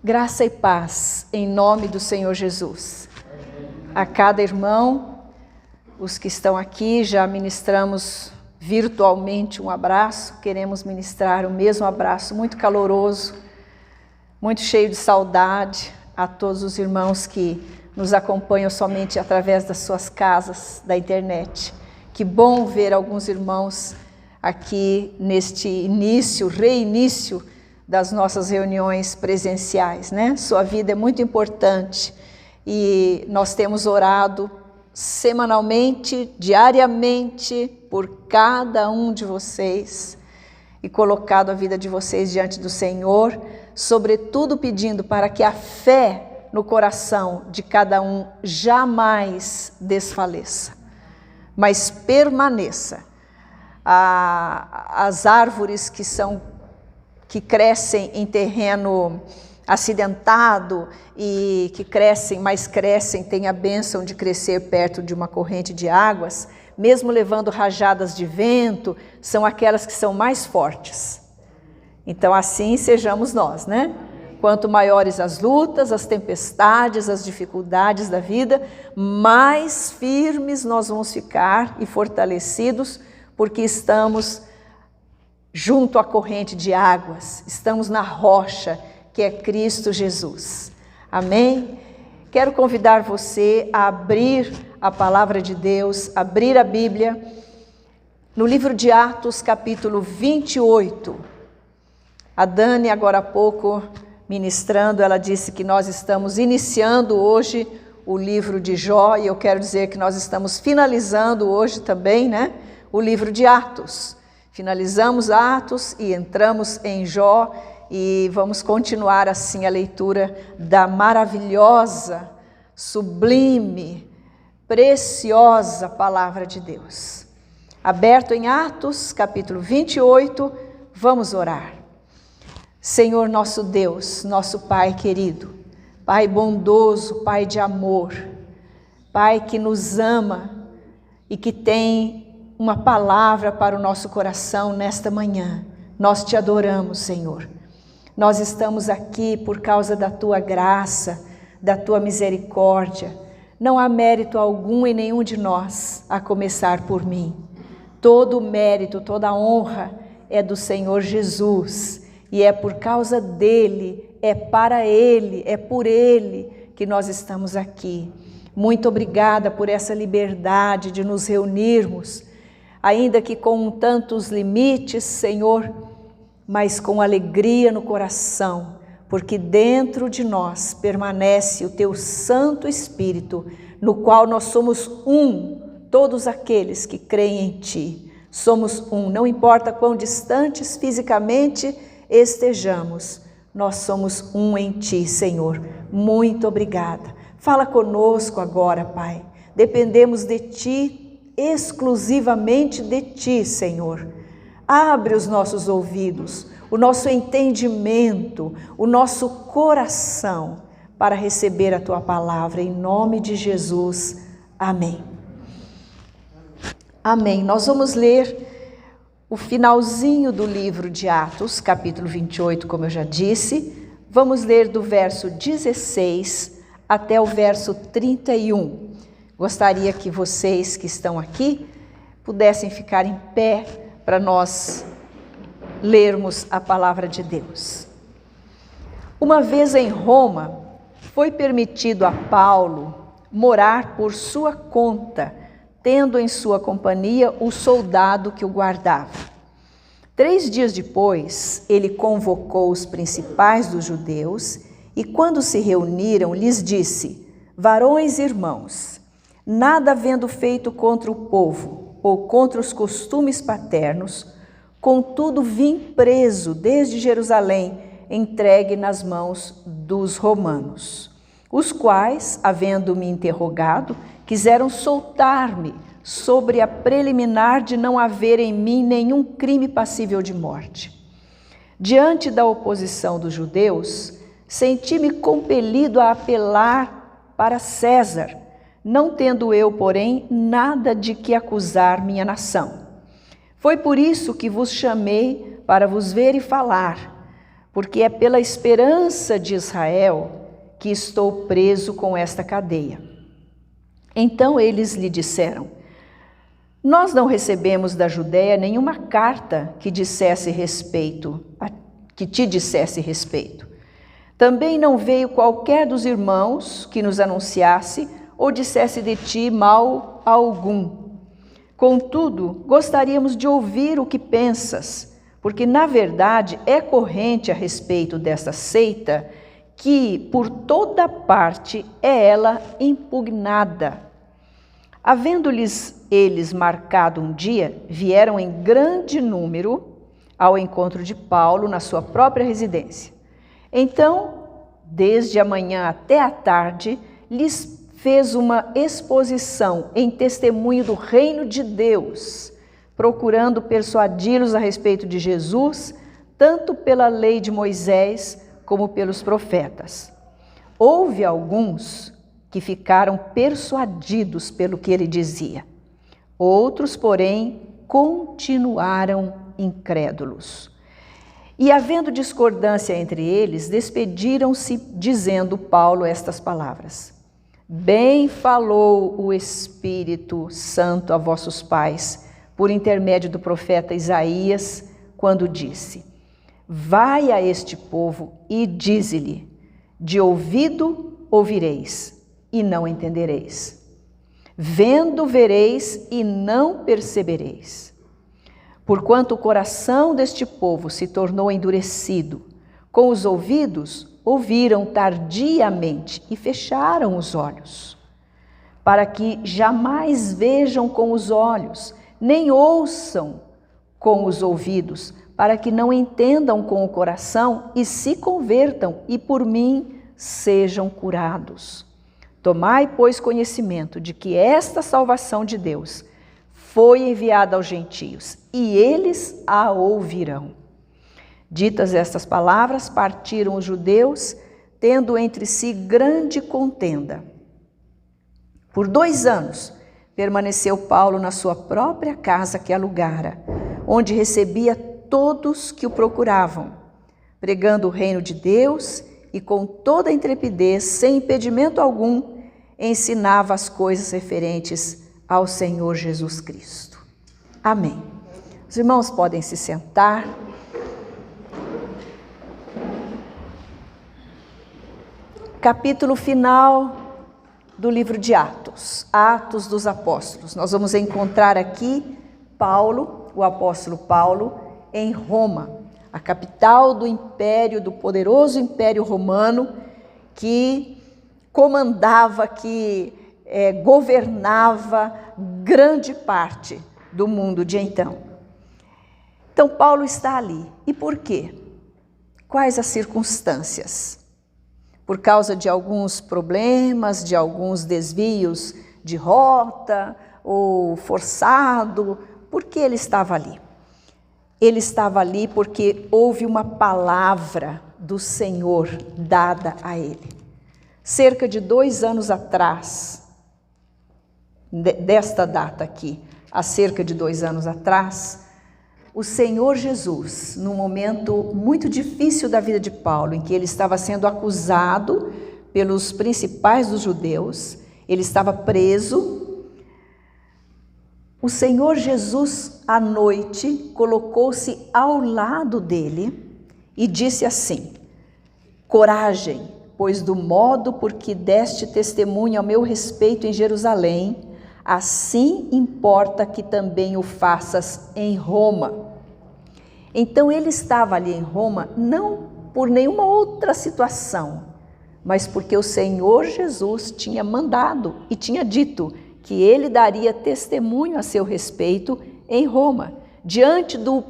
Graça e paz em nome do Senhor Jesus. A cada irmão, os que estão aqui, já ministramos virtualmente um abraço, queremos ministrar o mesmo abraço muito caloroso, muito cheio de saudade a todos os irmãos que nos acompanham somente através das suas casas, da internet. Que bom ver alguns irmãos aqui neste reinício das nossas reuniões presenciais, né? Sua vida é muito importante e nós temos orado semanalmente, diariamente, por cada um de vocês e colocado a vida de vocês diante do Senhor, sobretudo pedindo para que a fé no coração de cada um jamais desfaleça, mas permaneça. As árvores que crescem em terreno acidentado e que crescem, têm a bênção de crescer perto de uma corrente de águas, mesmo levando rajadas de vento, são aquelas que são mais fortes. Então assim sejamos nós, né? Quanto maiores as lutas, as tempestades, as dificuldades da vida, mais firmes nós vamos ficar e fortalecidos, porque estamos junto à corrente de águas, estamos na rocha que é Cristo Jesus. Amém? Quero convidar você a abrir a palavra de Deus, abrir a Bíblia, no livro de Atos, capítulo 28. A Dani, agora há pouco, ministrando, ela disse que nós estamos iniciando hoje o livro de Jó, e eu quero dizer que nós estamos finalizando hoje também, né, o livro de Atos. Finalizamos Atos e entramos em Jó e vamos continuar assim a leitura da maravilhosa, sublime, preciosa palavra de Deus. Aberto em Atos, capítulo 28, vamos orar. Senhor nosso Deus, nosso Pai querido, Pai bondoso, Pai de amor, Pai que nos ama e que tem uma palavra para o nosso coração nesta manhã. Nós te adoramos, Senhor. Nós estamos aqui por causa da tua graça, da tua misericórdia. Não há mérito algum em nenhum de nós, a começar por mim. Todo o mérito, toda a honra é do Senhor Jesus, e é por causa dele, é para ele, é por ele que nós estamos aqui. Muito obrigada por essa liberdade de nos reunirmos, ainda que com tantos limites, Senhor, mas com alegria no coração, porque dentro de nós permanece o Teu Santo Espírito, no qual nós somos um, todos aqueles que creem em Ti. Somos um, não importa quão distantes fisicamente estejamos, nós somos um em Ti, Senhor. Muito obrigada. Fala conosco agora, Pai. Dependemos de Ti, exclusivamente de Ti, Senhor. Abre os nossos ouvidos, o nosso entendimento, o nosso coração para receber a Tua palavra, em nome de Jesus. Amém. Amém. Nós vamos ler o finalzinho do livro de Atos, capítulo 28, como eu já disse. Vamos ler do verso 16 até o verso 31. Gostaria que vocês que estão aqui pudessem ficar em pé para nós lermos a palavra de Deus. Uma vez em Roma, foi permitido a Paulo morar por sua conta, tendo em sua companhia o soldado que o guardava. 3 dias depois, ele convocou os principais dos judeus e, quando se reuniram, lhes disse: varões e irmãos, nada havendo feito contra o povo ou contra os costumes paternos, contudo vim preso desde Jerusalém, entregue nas mãos dos romanos, os quais, havendo-me interrogado, quiseram soltar-me sobre a preliminar de não haver em mim nenhum crime passível de morte. Diante da oposição dos judeus, senti-me compelido a apelar para César, não tendo eu, porém, nada de que acusar minha nação. Foi por isso que vos chamei para vos ver e falar, porque é pela esperança de Israel que estou preso com esta cadeia. Então eles lhe disseram: nós não recebemos da Judéia nenhuma carta que te dissesse respeito. Também não veio qualquer dos irmãos que nos anunciasse ou dissesse de ti mal algum. Contudo, gostaríamos de ouvir o que pensas, porque na verdade é corrente a respeito desta seita que por toda parte é ela impugnada. Havendo-lhes eles marcado um dia, vieram em grande número ao encontro de Paulo na sua própria residência. Então, desde a manhã até a tarde, lhes fez uma exposição em testemunho do reino de Deus, procurando persuadi-los a respeito de Jesus, tanto pela lei de Moisés como pelos profetas. Houve alguns que ficaram persuadidos pelo que ele dizia. Outros, porém, continuaram incrédulos. E, havendo discordância entre eles, despediram-se, dizendo Paulo estas palavras: bem falou o Espírito Santo a vossos pais, por intermédio do profeta Isaías, quando disse: vai a este povo e dize-lhe, de ouvido ouvireis e não entendereis, vendo vereis e não percebereis. Porquanto o coração deste povo se tornou endurecido, com os ouvidos ouviram tardiamente e fecharam os olhos, para que jamais vejam com os olhos, nem ouçam com os ouvidos, para que não entendam com o coração e se convertam e por mim sejam curados. Tomai, pois, conhecimento de que esta salvação de Deus foi enviada aos gentios, e eles a ouvirão. Ditas estas palavras, partiram os judeus, tendo entre si grande contenda. Por 2 anos, permaneceu Paulo na sua própria casa que alugara, onde recebia todos que o procuravam, pregando o reino de Deus e com toda a intrepidez, sem impedimento algum, ensinava as coisas referentes ao Senhor Jesus Cristo. Amém. Os irmãos podem se sentar. Capítulo final do livro de Atos, Atos dos Apóstolos. Nós vamos encontrar aqui Paulo, o apóstolo Paulo, em Roma, a capital do império, do poderoso império romano, que comandava, governava grande parte do mundo de então. Então Paulo está ali. E por quê? Quais as circunstâncias? Por causa de alguns problemas, de alguns desvios de rota, ou forçado? Por que ele estava ali? Ele estava ali porque houve uma palavra do Senhor dada a ele. Cerca de 2 anos atrás, desta data aqui, há cerca de 2 anos atrás, o Senhor Jesus, num momento muito difícil da vida de Paulo, em que ele estava sendo acusado pelos principais dos judeus, ele estava preso, o Senhor Jesus, à noite, colocou-se ao lado dele e disse assim: coragem, pois do modo por que deste testemunho ao meu respeito em Jerusalém, assim importa que também o faças em Roma. Então ele estava ali em Roma não por nenhuma outra situação, mas porque o Senhor Jesus tinha mandado e tinha dito que ele daria testemunho a seu respeito em Roma, diante do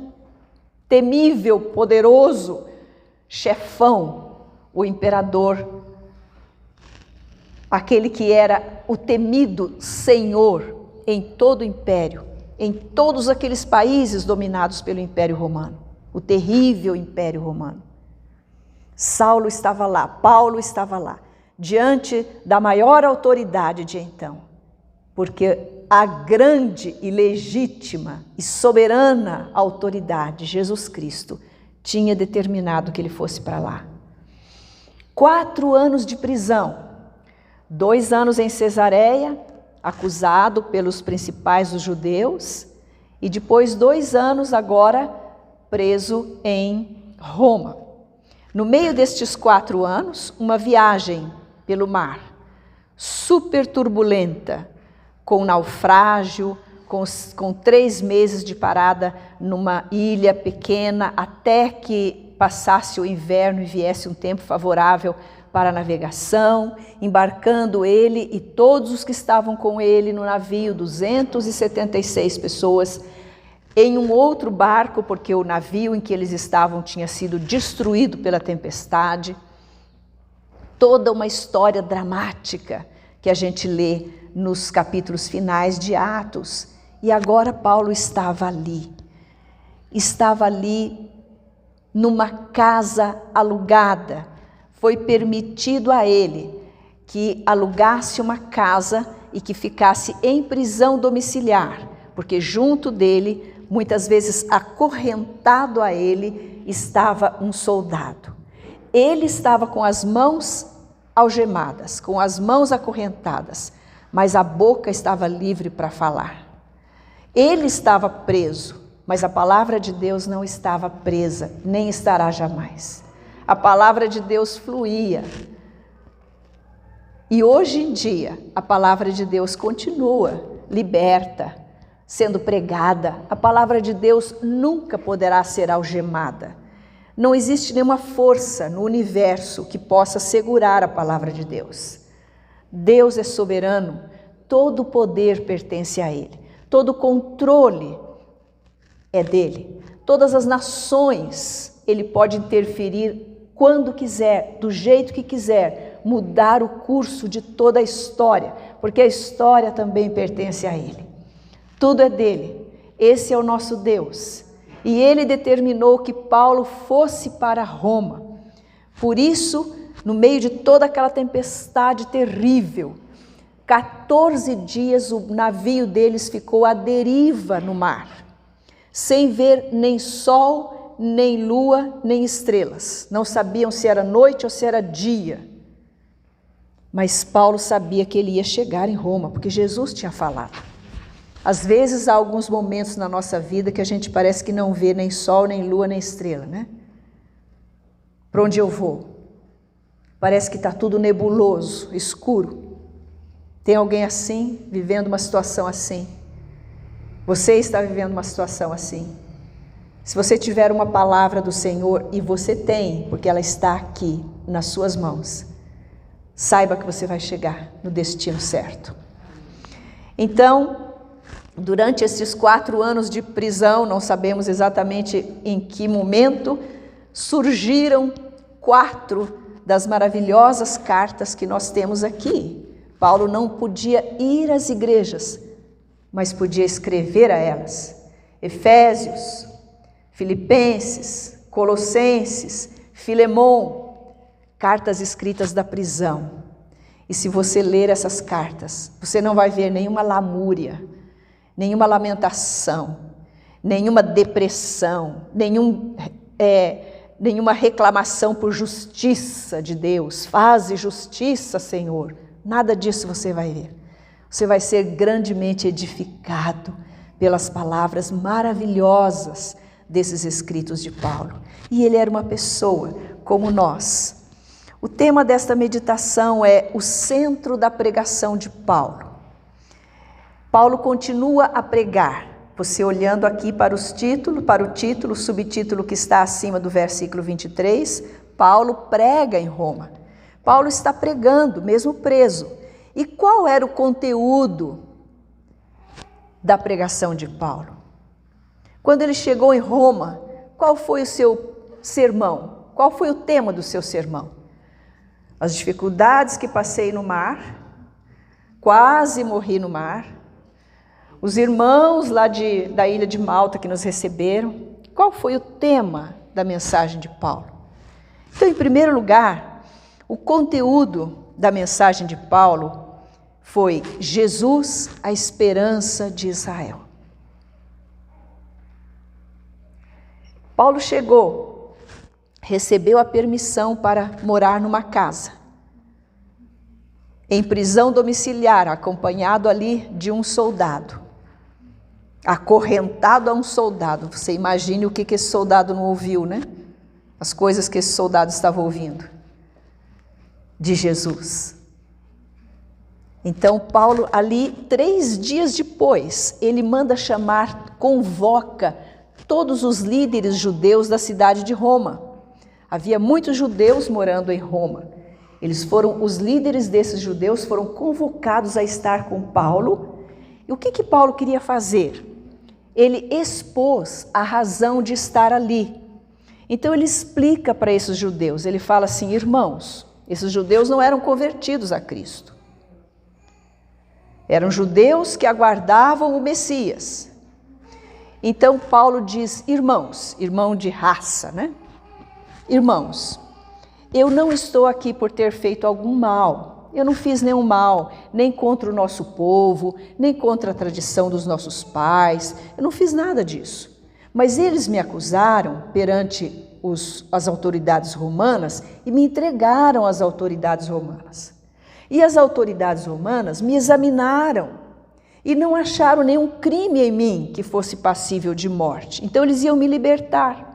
temível, poderoso chefão, o imperador, aquele que era o temido Senhor em todo o império, em todos aqueles países dominados pelo Império Romano, o terrível Império Romano. Saulo estava lá, Paulo estava lá, diante da maior autoridade de então, porque a grande e legítima e soberana autoridade, Jesus Cristo, tinha determinado que ele fosse para lá. 4 anos de prisão, 2 anos em Cesareia, acusado pelos principais dos judeus, e depois 2 anos agora preso em Roma. No meio destes 4 anos, uma viagem pelo mar, super turbulenta, com naufrágio, com 3 meses de parada numa ilha pequena, até que passasse o inverno e viesse um tempo favorável para a navegação, embarcando ele e todos os que estavam com ele no navio, 276 pessoas, em um outro barco, porque o navio em que eles estavam tinha sido destruído pela tempestade. Toda uma história dramática que a gente lê nos capítulos finais de Atos. E agora Paulo estava ali numa casa alugada. Foi permitido a ele que alugasse uma casa e que ficasse em prisão domiciliar, porque junto dele, muitas vezes acorrentado a ele, estava um soldado. Ele estava com as mãos algemadas, com as mãos acorrentadas, mas a boca estava livre para falar. Ele estava preso, mas a palavra de Deus não estava presa, nem estará jamais. A palavra de Deus fluía. E hoje em dia, a palavra de Deus continua liberta, sendo pregada. A palavra de Deus nunca poderá ser algemada. Não existe nenhuma força no universo que possa segurar a palavra de Deus. Deus é soberano, todo o poder pertence a Ele. Todo o controle é dele. Todas as nações, ele pode interferir quando quiser, do jeito que quiser, mudar o curso de toda a história, porque a história também pertence a ele. Tudo é dele. Esse é o nosso Deus. E ele determinou que Paulo fosse para Roma. Por isso, no meio de toda aquela tempestade terrível, 14 dias o navio deles ficou à deriva no mar, sem ver nem sol, nem lua, nem estrelas. Não sabiam se era noite ou se era dia. Mas Paulo sabia que ele ia chegar em Roma, porque Jesus tinha falado. Às vezes há alguns momentos na nossa vida que a gente parece que não vê nem sol, nem lua, nem estrela, né? Para onde eu vou? Parece que está tudo nebuloso, escuro. Tem alguém assim, vivendo uma situação assim? Você está vivendo uma situação assim? Se você tiver uma palavra do Senhor, e você tem, porque ela está aqui, nas suas mãos, saiba que você vai chegar no destino certo. Então, durante esses 4 anos de prisão, não sabemos exatamente em que momento, surgiram 4 das maravilhosas cartas que nós temos aqui. Paulo não podia ir às igrejas, mas podia escrever a elas. Efésios, Filipenses, Colossenses, Filemon, cartas escritas da prisão. E se você ler essas cartas, você não vai ver nenhuma lamúria, nenhuma lamentação, nenhuma depressão, nenhuma reclamação por justiça de Deus. Faze justiça, Senhor. Nada disso você vai ver. Você vai ser grandemente edificado pelas palavras maravilhosas desses escritos de Paulo. E ele era uma pessoa como nós. O tema desta meditação é o centro da pregação de Paulo. Paulo continua a pregar. Você olhando aqui para o título, o subtítulo que está acima do versículo 23, Paulo prega em Roma. Paulo está pregando, mesmo preso. E qual era o conteúdo da pregação de Paulo? Quando ele chegou em Roma, qual foi o seu sermão? Qual foi o tema do seu sermão? As dificuldades que passei no mar, quase morri no mar, os irmãos lá da ilha de Malta que nos receberam. Qual foi o tema da mensagem de Paulo? Então, em primeiro lugar, o conteúdo da mensagem de Paulo foi Jesus, a esperança de Israel. Paulo chegou recebeu a permissão para morar numa casa, em prisão domiciliar, acompanhado ali de um soldado, acorrentado a um soldado. Você imagine o que esse soldado não ouviu, né? As coisas que esse soldado estava ouvindo de Jesus. Então Paulo ali, 3 dias depois, ele manda chamar, convoca todos os líderes judeus da cidade de Roma. Havia muitos judeus morando em Roma. Os líderes desses judeus foram convocados a estar com Paulo. E o que Paulo queria fazer? Ele expôs a razão de estar ali. Então ele explica para esses judeus, ele fala assim: irmãos, esses judeus não eram convertidos a Cristo. Eram judeus que aguardavam o Messias. Então Paulo diz: irmãos, irmão de raça, né? Irmãos, eu não estou aqui por ter feito algum mal. Eu não fiz nenhum mal, nem contra o nosso povo, nem contra a tradição dos nossos pais. Eu não fiz nada disso. Mas eles me acusaram perante as autoridades romanas e me entregaram às autoridades romanas. E as autoridades romanas me examinaram e não acharam nenhum crime em mim que fosse passível de morte. Então eles iam me libertar.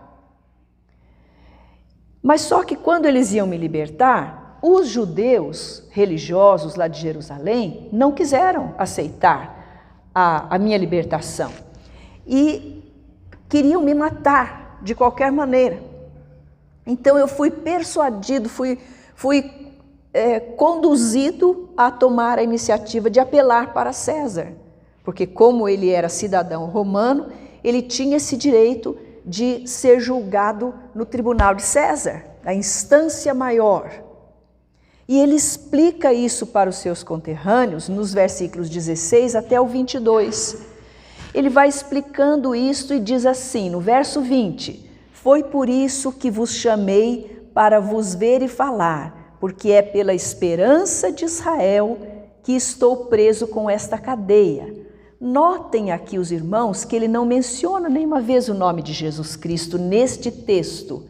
Mas só que quando eles iam me libertar, os judeus religiosos lá de Jerusalém não quiseram aceitar a minha libertação e queriam me matar de qualquer maneira. Então eu fui persuadido, fui conduzido a tomar a iniciativa de apelar para César, porque como ele era cidadão romano, ele tinha esse direito de ser julgado no tribunal de César, a instância maior. E ele explica isso para os seus conterrâneos nos versículos 16 até o 22. Ele vai explicando isto e diz assim, no verso 20: foi por isso que vos chamei para vos ver e falar, porque é pela esperança de Israel que estou preso com esta cadeia. Notem aqui os irmãos que ele não menciona nenhuma vez o nome de Jesus Cristo neste texto,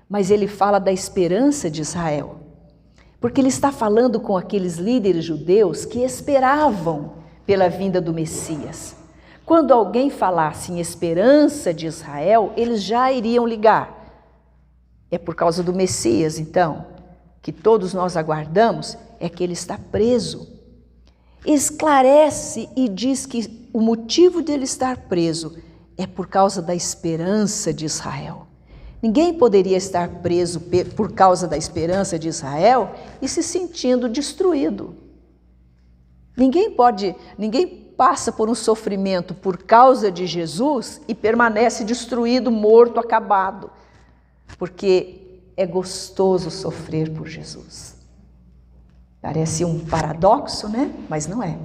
mas ele fala da esperança de Israel, porque ele está falando com aqueles líderes judeus que esperavam pela vinda do Messias. Quando alguém falasse em esperança de Israel, eles já iriam ligar. É por causa do Messias, então, que todos nós aguardamos, é que ele está preso. Esclarece e diz que o motivo dele estar preso é por causa da esperança de Israel. Ninguém poderia estar preso por causa da esperança de Israel e se sentindo destruído. Ninguém passa por um sofrimento por causa de Jesus e permanece destruído, morto, acabado, porque é gostoso sofrer por Jesus. Parece um paradoxo, né? Mas não é.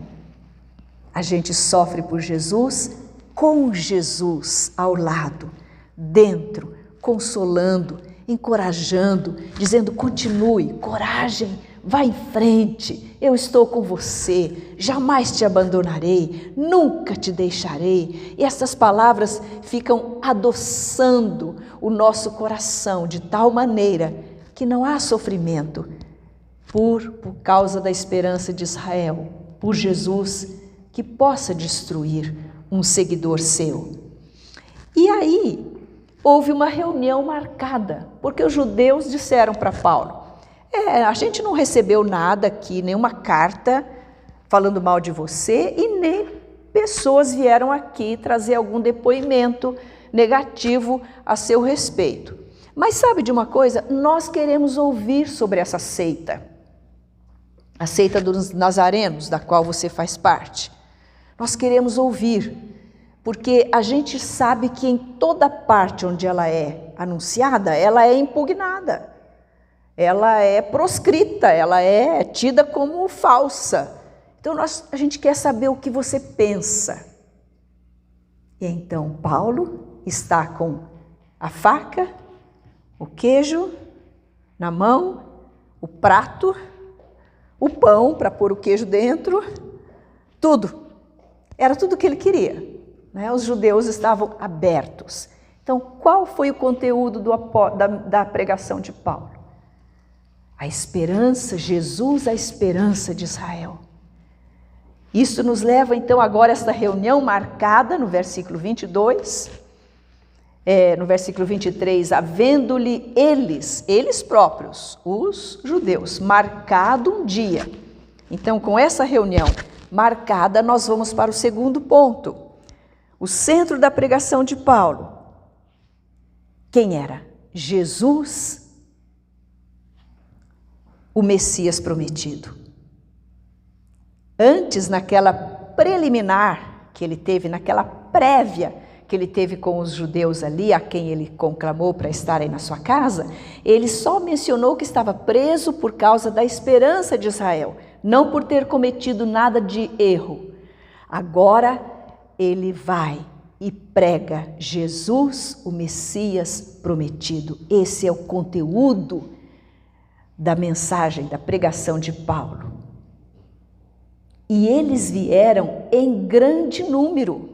A gente sofre por Jesus, com Jesus ao lado, dentro, consolando, encorajando, dizendo: continue, coragem, vá em frente, eu estou com você, jamais te abandonarei, nunca te deixarei. E essas palavras ficam adoçando o nosso coração de tal maneira que não há sofrimento por causa da esperança de Israel, por Jesus, que possa destruir um seguidor seu. E aí houve uma reunião marcada, porque os judeus disseram para Paulo: a gente não recebeu nada aqui, nenhuma carta falando mal de você, e nem pessoas vieram aqui trazer algum depoimento negativo a seu respeito. Mas sabe de uma coisa? Nós queremos ouvir sobre essa seita, a seita dos nazarenos, da qual você faz parte. Nós queremos ouvir, porque a gente sabe que em toda parte onde ela é anunciada, ela é impugnada. Ela é proscrita, ela é tida como falsa. Então a gente quer saber o que você pensa. E então Paulo está com a faca, o queijo na mão, o prato, o pão para pôr o queijo dentro, tudo. Era tudo o que ele queria, né? Os judeus estavam abertos, Então, qual foi o conteúdo da pregação de Paulo? A esperança, Jesus, a esperança de Israel. Isso nos leva, então, agora a esta reunião marcada no versículo 22, no versículo 23, havendo-lhe eles próprios, os judeus, marcado um dia. Então, com essa reunião marcada, nós vamos para o segundo ponto. O centro da pregação de Paulo. Quem era? Jesus, o Messias prometido. Antes, naquela preliminar que ele teve, naquela prévia que ele teve com os judeus ali, a quem ele conclamou para estarem na sua casa, ele só mencionou que estava preso por causa da esperança de Israel, não por ter cometido nada de erro. Agora ele vai e prega Jesus, o Messias prometido. Esse é o conteúdo da mensagem, da pregação de Paulo. E eles vieram em grande número,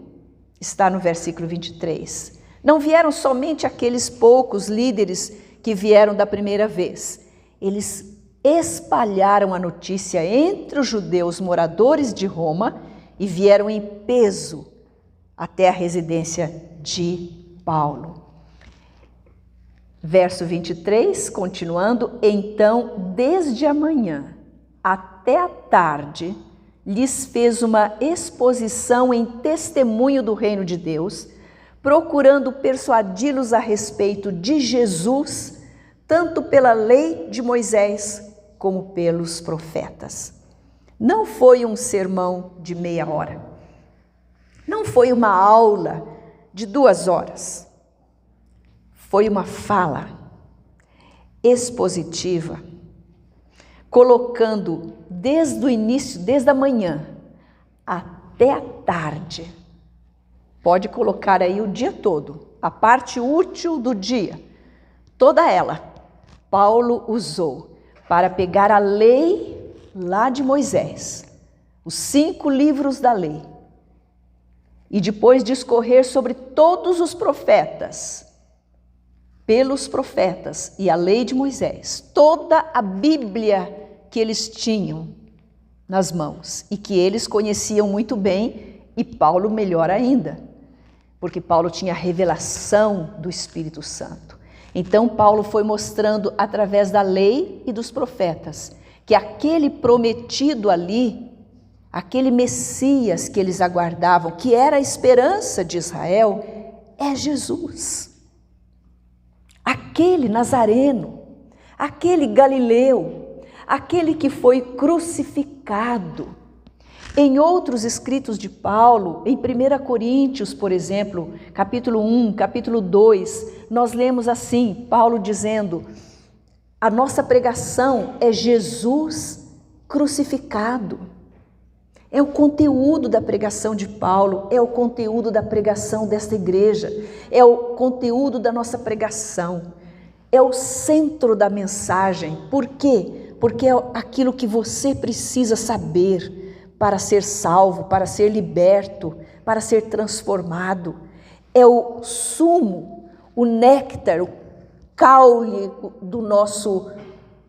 está no versículo 23. Não vieram somente aqueles poucos líderes que vieram da primeira vez. Eles espalharam a notícia entre os judeus moradores de Roma e vieram em peso até a residência de Paulo. Verso 23, continuando, então, desde a manhã até a tarde, lhes fez uma exposição em testemunho do reino de Deus, procurando persuadi-los a respeito de Jesus, tanto pela lei de Moisés como pelos profetas. Não foi um sermão de meia hora. Não foi uma aula de 2 horas. Foi uma fala expositiva, colocando desde o início, desde a manhã até a tarde. Pode colocar aí o dia todo, a parte útil do dia, toda ela, Paulo usou para pegar a lei lá de Moisés, os 5 livros da lei, e depois discorrer sobre todos os profetas, pelos profetas e a lei de Moisés, toda a Bíblia que eles tinham nas mãos e que eles conheciam muito bem, e Paulo melhor ainda, porque Paulo tinha a revelação do Espírito Santo. Então Paulo foi mostrando através da lei e dos profetas que aquele prometido ali, aquele Messias que eles aguardavam, que era a esperança de Israel, é Jesus. Aquele nazareno, aquele galileu, aquele que foi crucificado. Em outros escritos de Paulo, em 1 Coríntios, por exemplo, capítulo 1, capítulo 2, nós lemos assim, Paulo dizendo: a nossa pregação é Jesus crucificado. É o conteúdo da pregação de Paulo, é o conteúdo da pregação desta igreja, é o conteúdo da nossa pregação, é o centro da mensagem. Por quê? Porque é aquilo que você precisa saber para ser salvo, para ser liberto, para ser transformado. É o sumo, o néctar, o caule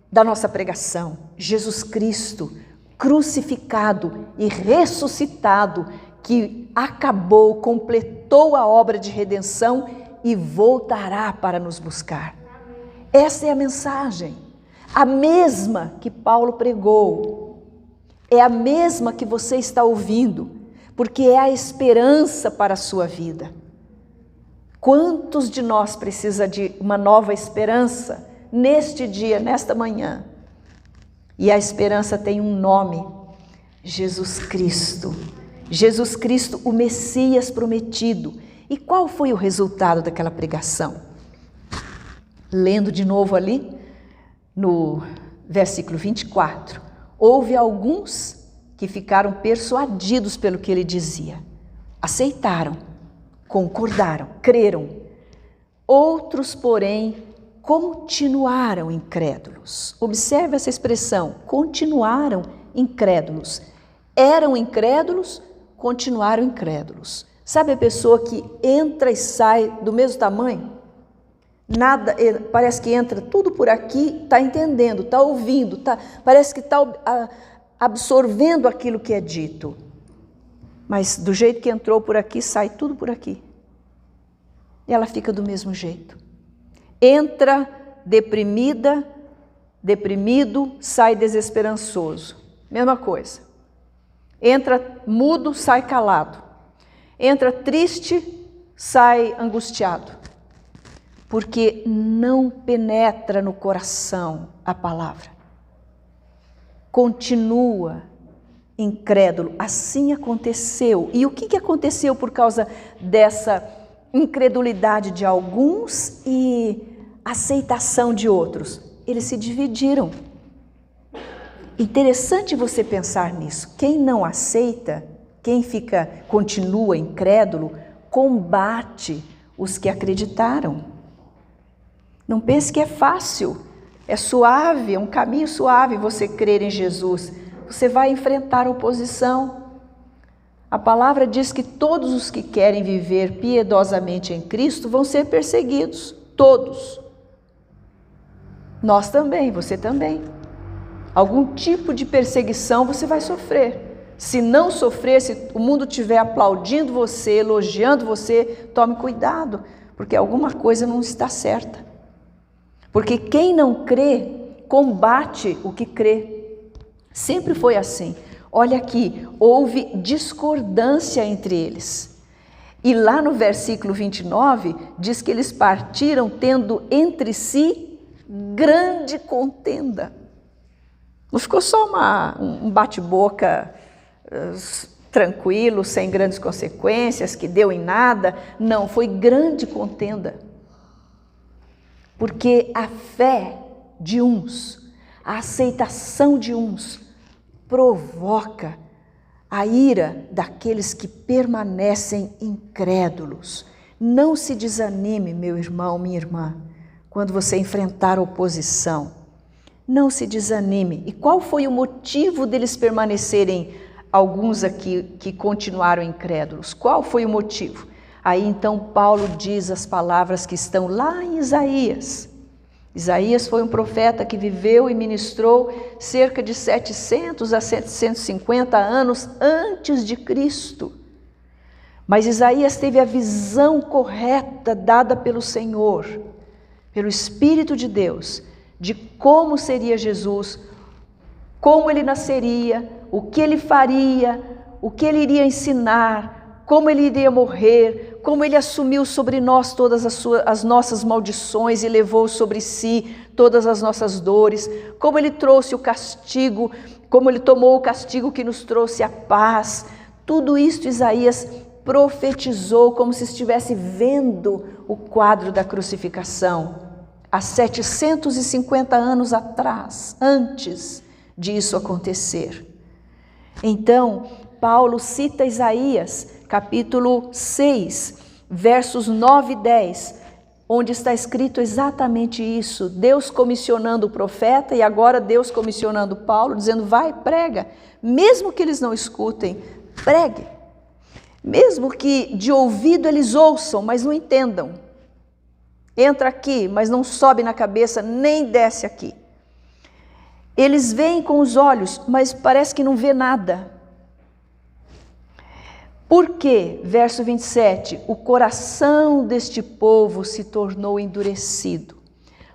da nossa pregação. Jesus Cristo, crucificado e ressuscitado, que acabou, completou a obra de redenção e voltará para nos buscar. Essa é a mensagem, a mesma que Paulo pregou, é a mesma que você está ouvindo, porque é a esperança para a sua vida. Quantos de nós precisa de uma nova esperança neste dia, nesta manhã? E a esperança tem um nome: Jesus Cristo. Jesus Cristo, o Messias prometido. E qual foi o resultado daquela pregação? Lendo de novo ali, no versículo 24, houve alguns que ficaram persuadidos pelo que ele dizia. Aceitaram, concordaram, creram. Outros, porém, continuaram incrédulos. Observe essa expressão, continuaram incrédulos. Eram incrédulos, continuaram incrédulos. Sabe a pessoa que entra e sai do mesmo tamanho? Nada, parece que entra tudo por aqui, está entendendo, está ouvindo, parece que está absorvendo aquilo que é dito. Mas do jeito que entrou por aqui, sai tudo por aqui. E ela fica do mesmo jeito. Entra deprimida, deprimido, sai desesperançoso. Mesma coisa. Entra mudo, sai calado. Entra triste, sai angustiado. Porque não penetra no coração a palavra. Continua incrédulo. Assim aconteceu. E o que aconteceu por causa dessa incredulidade de alguns e aceitação de outros? Eles se dividiram. Interessante você pensar nisso. Quem não aceita, quem continua incrédulo, combate os que acreditaram. Não pense que é fácil, é suave, é um caminho suave você crer em Jesus. Você vai enfrentar oposição. A palavra diz que todos os que querem viver piedosamente em Cristo vão ser perseguidos, todos. Nós também, você também. Algum tipo de perseguição você vai sofrer. Se não sofrer, se o mundo estiver aplaudindo você, elogiando você, tome cuidado, porque alguma coisa não está certa. Porque quem não crê, combate o que crê. Sempre foi assim. Olha aqui, houve discordância entre eles. E lá no versículo 29, diz que eles partiram tendo entre si grande contenda. Não ficou só um bate-boca tranquilo, sem grandes consequências, que deu em nada. Não, foi grande contenda. Porque a fé de uns, a aceitação de uns, provoca a ira daqueles que permanecem incrédulos. Não se desanime, meu irmão, minha irmã, quando você enfrentar oposição. Não se desanime. E qual foi o motivo deles permanecerem, alguns aqui que continuaram incrédulos? Qual foi o motivo? Aí então Paulo diz as palavras que estão lá em Isaías. Isaías foi um profeta que viveu e ministrou cerca de 700 a 750 anos antes de Cristo. Mas Isaías teve a visão correta dada pelo Senhor, pelo Espírito de Deus, de como seria Jesus, como ele nasceria, o que ele faria, o que ele iria ensinar, como ele iria morrer, como ele assumiu sobre nós todas as nossas maldições e levou sobre si todas as nossas dores, como ele trouxe o castigo, como ele tomou o castigo que nos trouxe a paz. Tudo isso Isaías profetizou como se estivesse vendo o quadro da crucificação, há 750 anos atrás, antes disso acontecer. Então, Paulo cita Isaías, capítulo 6, versos 9 e 10, onde está escrito exatamente isso, Deus comissionando o profeta e agora Deus comissionando Paulo, dizendo, vai, prega, mesmo que eles não escutem, pregue, mesmo que de ouvido eles ouçam, mas não entendam, entra aqui, mas não sobe na cabeça, nem desce aqui. Eles veem com os olhos, mas parece que não vê nada. Por quê? Verso 27, o coração deste povo se tornou endurecido.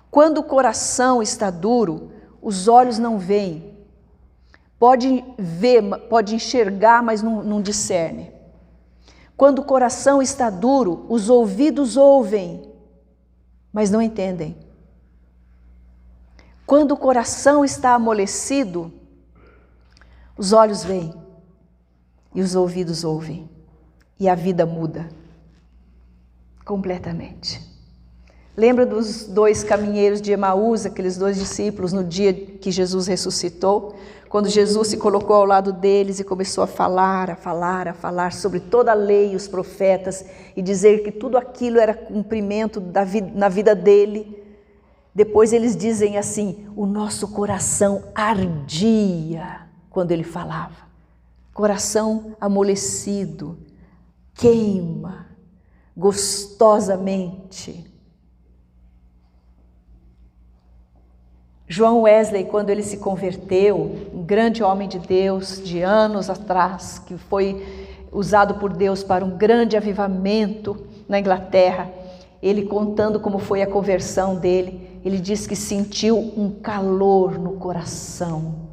Quando o coração está duro, os olhos não veem. Pode ver, pode enxergar, mas não discerne. Quando o coração está duro, os ouvidos ouvem, mas não entendem. Quando o coração está amolecido, os olhos veem e os ouvidos ouvem. E a vida muda completamente. Lembra dos dois caminheiros de Emaús, aqueles dois discípulos, no dia que Jesus ressuscitou? Quando Jesus se colocou ao lado deles e começou a falar sobre toda a lei e os profetas e dizer que tudo aquilo era cumprimento na vida dele. Depois eles dizem assim, o nosso coração ardia quando ele falava. Coração amolecido, queima gostosamente. João Wesley, quando ele se converteu, um grande homem de Deus de anos atrás, que foi usado por Deus para um grande avivamento na Inglaterra, ele contando como foi a conversão dele, ele diz que sentiu um calor no coração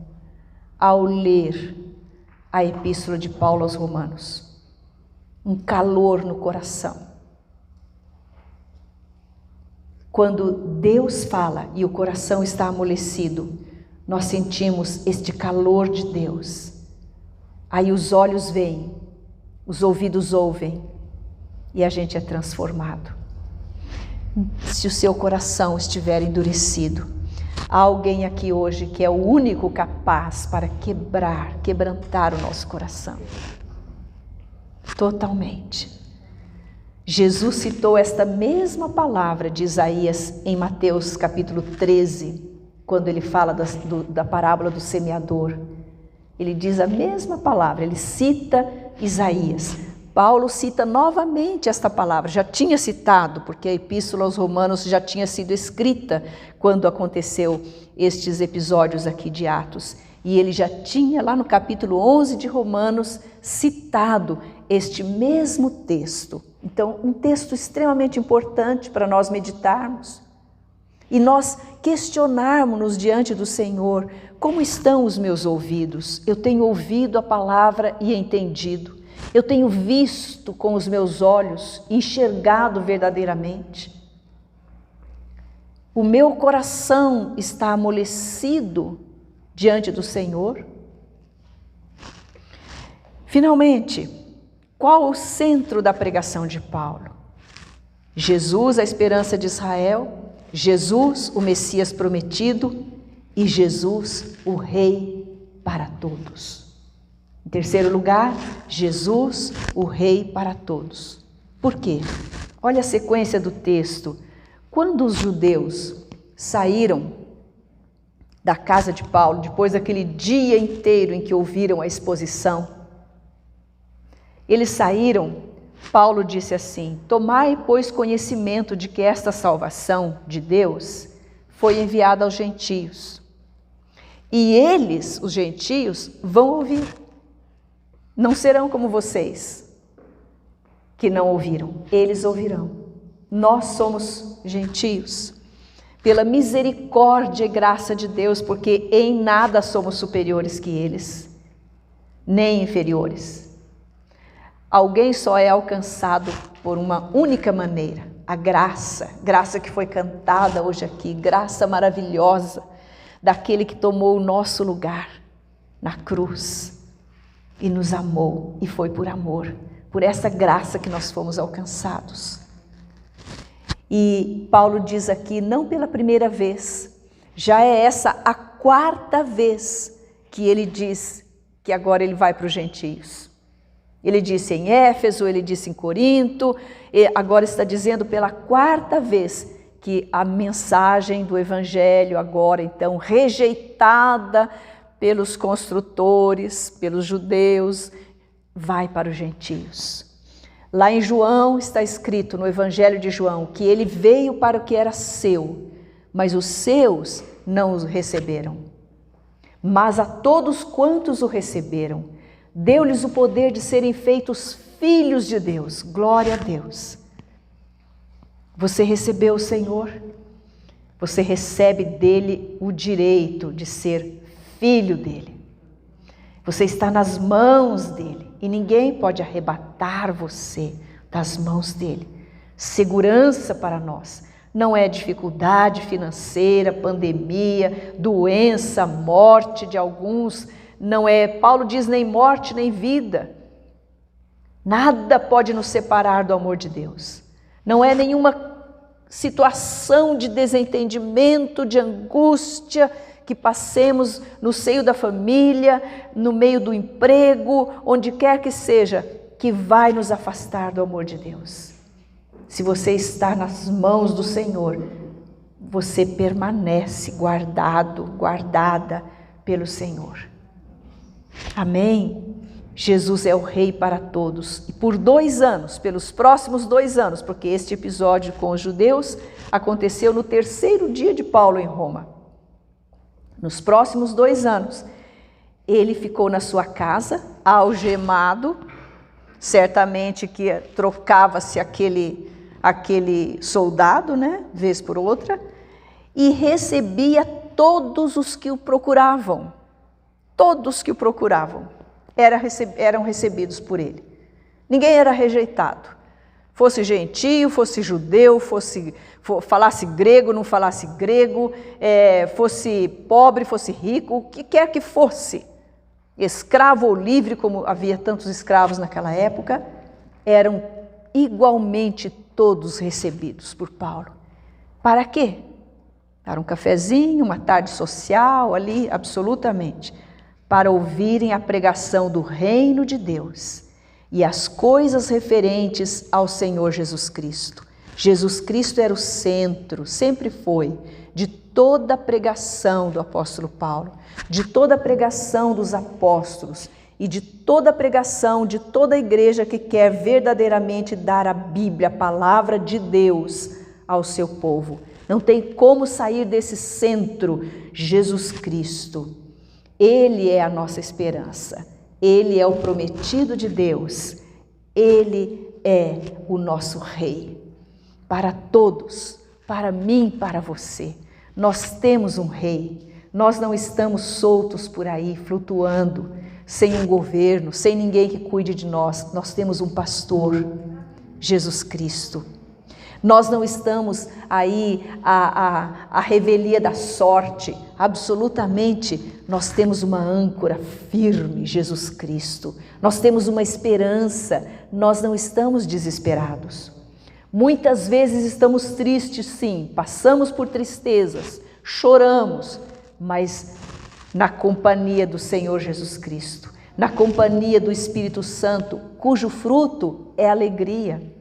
ao ler a Epístola de Paulo aos Romanos. Um calor no coração. Quando Deus fala e o coração está amolecido, nós sentimos este calor de Deus. Aí os olhos veem, os ouvidos ouvem e a gente é transformado. Se o seu coração estiver endurecido, há alguém aqui hoje que é o único capaz para quebrantar o nosso coração. Totalmente. Jesus citou esta mesma palavra de Isaías em Mateus capítulo 13, quando ele fala da parábola do semeador. Ele diz a mesma palavra, ele cita Isaías. Paulo cita novamente esta palavra, já tinha citado, porque a Epístola aos Romanos já tinha sido escrita quando aconteceu estes episódios aqui de Atos. E ele já tinha lá no capítulo 11 de Romanos citado este mesmo texto. Então, um texto extremamente importante para nós meditarmos e nós questionarmos-nos diante do Senhor: como estão os meus ouvidos? Eu tenho ouvido a palavra e entendido. Eu tenho visto com os meus olhos, enxergado verdadeiramente. O meu coração está amolecido diante do Senhor. Finalmente, qual o centro da pregação de Paulo? Jesus, a esperança de Israel, Jesus, o Messias prometido, e Jesus, o Rei para todos. Em terceiro lugar, Jesus, o Rei para todos. Por quê? Olha a sequência do texto. Quando os judeus saíram da casa de Paulo, depois daquele dia inteiro em que ouviram a exposição, eles saíram, Paulo disse assim: tomai, pois, conhecimento de que esta salvação de Deus foi enviada aos gentios. E eles, os gentios, vão ouvir. Não serão como vocês, que não ouviram. Eles ouvirão. Nós somos gentios. Pela misericórdia e graça de Deus, porque em nada somos superiores que eles, nem inferiores. Alguém só é alcançado por uma única maneira, a graça que foi cantada hoje aqui, graça maravilhosa daquele que tomou o nosso lugar na cruz e nos amou, e foi por amor, por essa graça que nós fomos alcançados. E Paulo diz aqui, não pela primeira vez, já é essa a quarta vez que ele diz que agora ele vai para os gentios. Ele disse em Éfeso, ele disse em Corinto, e agora está dizendo pela quarta vez que a mensagem do Evangelho agora então rejeitada pelos construtores, pelos judeus, vai para os gentios. Lá em João está escrito, no Evangelho de João, que ele veio para o que era seu, mas os seus não o receberam. Mas a todos quantos o receberam, deu-lhes o poder de serem feitos filhos de Deus. Glória a Deus. Você recebeu o Senhor? Você recebe dele o direito de ser filho dele. Você está nas mãos dele e ninguém pode arrebatar você das mãos dele. Segurança para nós não é dificuldade financeira, pandemia, doença, morte de alguns. Não é, Paulo diz, nem morte nem vida. Nada pode nos separar do amor de Deus. Não é nenhuma situação de desentendimento, de angústia que passemos no seio da família, no meio do emprego, onde quer que seja, que vai nos afastar do amor de Deus. Se você está nas mãos do Senhor, você permanece guardado, guardada pelo Senhor. Amém? Jesus é o Rei para todos. E por 2 anos, pelos próximos 2 anos, porque este episódio com os judeus aconteceu no 3º dia de Paulo em Roma. Nos próximos 2 anos, ele ficou na sua casa, algemado, certamente que trocava-se aquele soldado, né, vez por outra, e recebia todos os que o procuravam. Todos que o procuravam eram recebidos por ele. Ninguém era rejeitado. Fosse gentio, fosse judeu, falasse grego, não falasse grego, fosse pobre, fosse rico, o que quer que fosse, escravo ou livre, como havia tantos escravos naquela época, eram igualmente todos recebidos por Paulo. Para quê? Para um cafezinho, uma tarde social ali, absolutamente, para ouvirem a pregação do reino de Deus e as coisas referentes ao Senhor Jesus Cristo. Jesus Cristo era o centro, sempre foi, de toda a pregação do apóstolo Paulo, de toda a pregação dos apóstolos e de toda a pregação de toda a igreja que quer verdadeiramente dar a Bíblia, a palavra de Deus, ao seu povo. Não tem como sair desse centro, Jesus Cristo. Ele é a nossa esperança, Ele é o prometido de Deus, Ele é o nosso Rei. Para todos, para mim, para você, nós temos um Rei, nós não estamos soltos por aí, flutuando, sem um governo, sem ninguém que cuide de nós, nós temos um pastor, Jesus Cristo. Nós não estamos aí à revelia da sorte, absolutamente. Nós temos uma âncora firme, Jesus Cristo. Nós temos uma esperança, nós não estamos desesperados. Muitas vezes estamos tristes, sim, passamos por tristezas, choramos, mas na companhia do Senhor Jesus Cristo, na companhia do Espírito Santo, cujo fruto é alegria.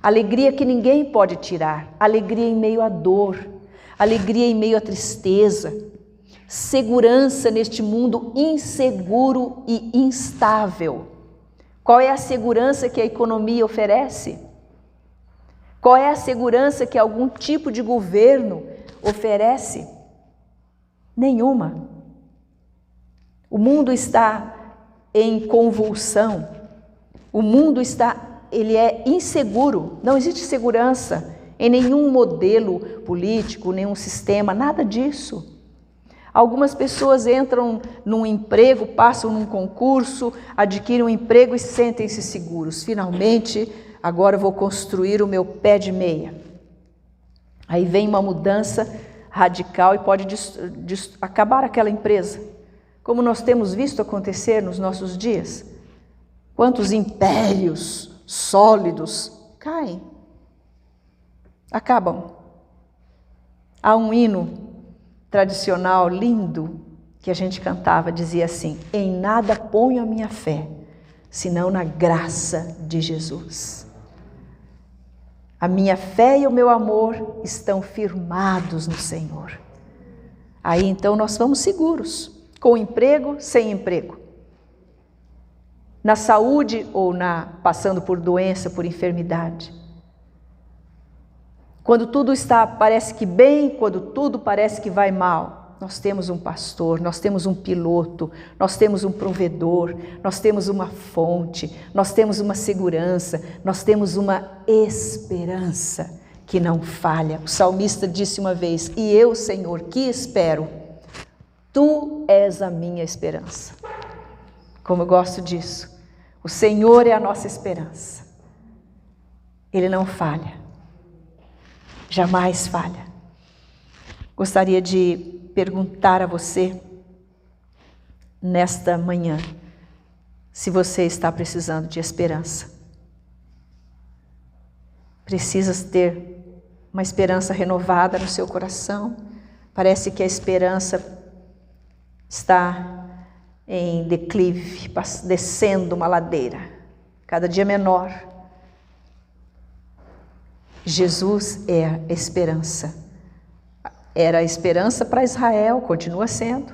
Alegria que ninguém pode tirar, alegria em meio à dor, alegria em meio à tristeza, segurança neste mundo inseguro e instável. Qual é a segurança que a economia oferece? Qual é a segurança que algum tipo de governo oferece? Nenhuma. O mundo está em convulsão, o mundo ele é inseguro, não existe segurança em nenhum modelo político, nenhum sistema, nada disso. Algumas pessoas entram num emprego, passam num concurso, adquirem um emprego e sentem-se seguros. Finalmente, agora eu vou construir o meu pé de meia. Aí vem uma mudança radical e pode acabar aquela empresa, como nós temos visto acontecer nos nossos dias. Quantos impérios sólidos caem, acabam. Há um hino tradicional lindo que a gente cantava, dizia assim: em nada ponho a minha fé, senão na graça de Jesus. A minha fé e o meu amor estão firmados no Senhor. Aí então nós vamos seguros, com emprego, sem emprego. Na saúde ou passando por doença, por enfermidade. Quando tudo parece que bem, quando tudo parece que vai mal, nós temos um pastor, nós temos um piloto, nós temos um provedor, nós temos uma fonte, nós temos uma segurança, nós temos uma esperança que não falha. O salmista disse uma vez: e eu, Senhor, que espero? Tu és a minha esperança. Como eu gosto disso. O Senhor é a nossa esperança. Ele não falha. Jamais falha. Gostaria de perguntar a você, nesta manhã, se você está precisando de esperança. Precisas ter uma esperança renovada no seu coração. Parece que a esperança está em declive, descendo uma ladeira, cada dia menor. Jesus é a esperança. Era a esperança para Israel, continua sendo.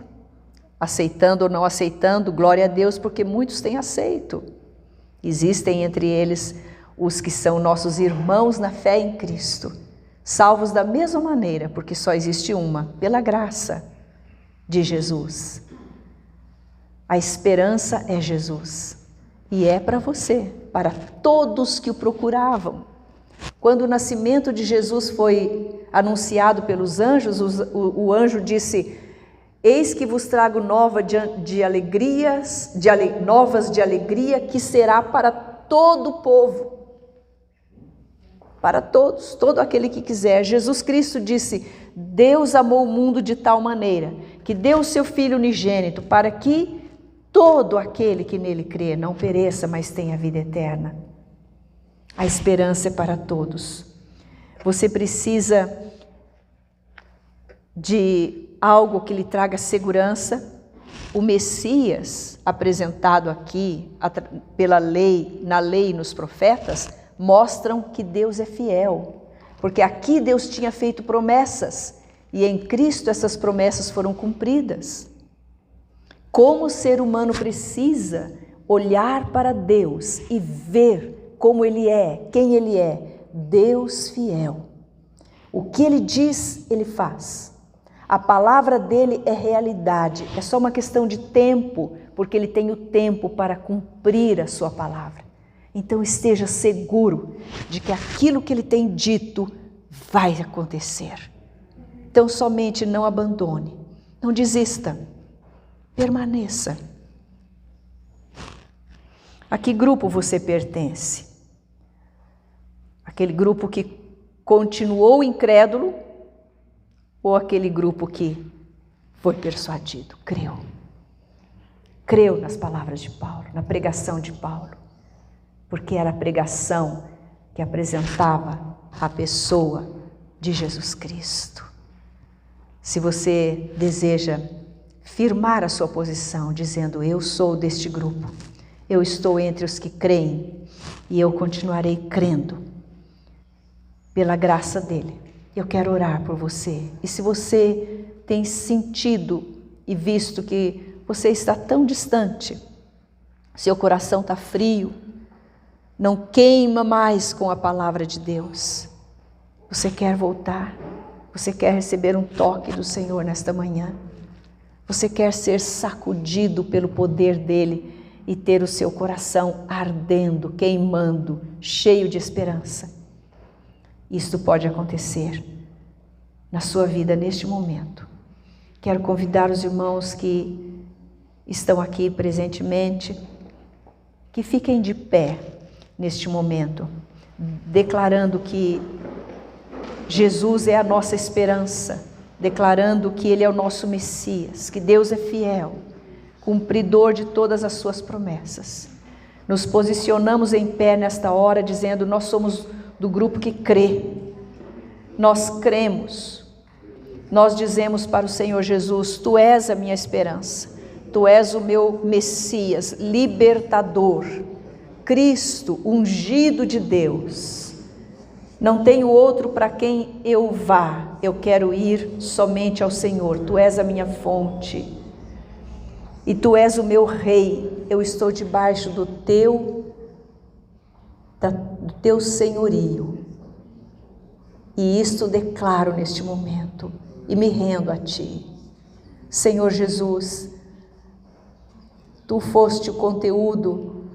aceitando ou não aceitando, glória a Deus, porque muitos têm aceito. Existem entre eles os que são nossos irmãos na fé em Cristo, salvos da mesma maneira, porque só existe uma, pela graça de Jesus. A esperança é Jesus, e é para você, para todos que o procuravam. Quando o nascimento de Jesus foi anunciado pelos anjos, o anjo disse: eis que vos trago novas de alegria, que será para todo o povo. Para todos, todo aquele que quiser. Jesus Cristo disse: Deus amou o mundo de tal maneira que deu o seu Filho unigênito para que todo aquele que nele crê não pereça, mas tenha vida eterna. A esperança é para todos. Você precisa de algo que lhe traga segurança. O Messias, apresentado aqui pela lei, na lei e nos profetas, mostram que Deus é fiel, porque aqui Deus tinha feito promessas e em Cristo essas promessas foram cumpridas. Como o ser humano precisa olhar para Deus e ver como Ele é, quem Ele é, Deus fiel. O que Ele diz, Ele faz. A palavra dele é realidade, é só uma questão de tempo, porque Ele tem o tempo para cumprir a sua palavra. Então esteja seguro de que aquilo que Ele tem dito vai acontecer. Então somente não abandone, não desista, permaneça. A que grupo você pertence? Aquele grupo que continuou incrédulo ou aquele grupo que foi persuadido, creu? Creu nas palavras de Paulo, na pregação de Paulo, porque era a pregação que apresentava a pessoa de Jesus Cristo. Se você deseja firmar a sua posição, dizendo: eu sou deste grupo, eu estou entre os que creem e eu continuarei crendo pela graça dele, eu quero orar por você. E se você tem sentido e visto que você está tão distante, seu coração está frio, não queima mais com a palavra de Deus, você quer voltar, você quer receber um toque do Senhor nesta manhã, você quer ser sacudido pelo poder dele e ter o seu coração ardendo, queimando, cheio de esperança. Isto pode acontecer na sua vida neste momento. Quero convidar os irmãos que estão aqui presentemente, que fiquem de pé neste momento, declarando que Jesus é a nossa esperança, declarando que Ele é o nosso Messias, que Deus é fiel, cumpridor de todas as suas promessas. Nos posicionamos em pé nesta hora dizendo: nós somos do grupo que crê, nós cremos, nós dizemos para o Senhor Jesus: Tu és a minha esperança, Tu és o meu Messias, libertador, Cristo, ungido de Deus. Não tenho outro para quem eu vá, eu quero ir somente ao Senhor. Tu és a minha fonte e Tu és o meu Rei. Eu estou debaixo do Teu senhorio. E isto declaro neste momento e me rendo a Ti. Senhor Jesus, Tu foste o conteúdo